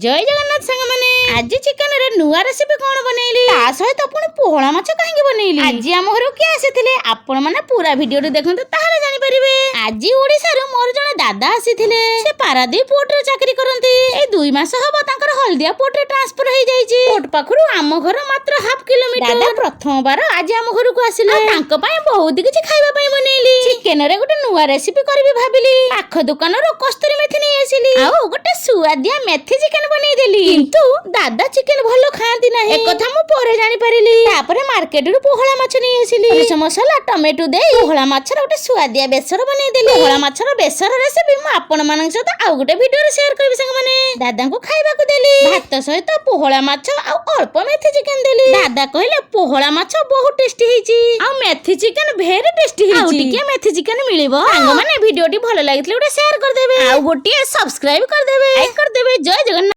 जय जगन्नाथ सांग माने आज चिकन रे नुआ रेसिपी कोन बनेइली ता सहित पुणी पोहळा माछ काहे बनेइली आज हम घर के आसीथिले आपण माने पूरा वीडियो रे देखंतु ताहाले जानि परिबे। आज ओडिसा रो मोर जने दादा आसीथिले से पारादीप पोर्ट रे चाकरी करंती ए 2 मास हबो तांकर हल्दिया पोर्ट रे ट्रांसफर होई जाईची। पोर्ट पाखरु आम घर मात्र हाफ किलोमीटर। दादा प्रथम बार आज हम घर को आसीले तांको पय बहुत किछि खाइबा पय बनेइली। चिकन रे गोटे नुआ रेसिपी करबी भाबिली पाख दुकान रो कस्तूरी मेथी नै आसीली आ गोटे सुआदिया मेथी चिकन बनेइ देली किंतु दादा चिकन भलो खांती नाही एक कथा मु परे जानि परिली। तापरे मार्केट रु पोहळा माछ नै आसीली सरिष मसाला टमेटो दे पोहळा माछर गोटे सुआदिया बेसर बनेइ देली। पोहळा माछर बेसर रेसिपी मु आपण मानक सहित आ गोटे वीडियो रे शेयर करबी संग माने। दादा को खाइबा को देली भात सहित पोहळा माछ आ अल्प मेथी चिकन देली। दादा कहले पोहळा माछ बहुत टेस्टी हिची आ मेथी चिकन भेरी टेस्टी हिची। आ टिके मेथी चिकन मिलिबो संग माने वीडियो टी भलो लागितले गोटे शेयर कर देबे आ गोटे सब्सक्राइब कर देबे लाइक कर देबे। जय जगन्नाथ।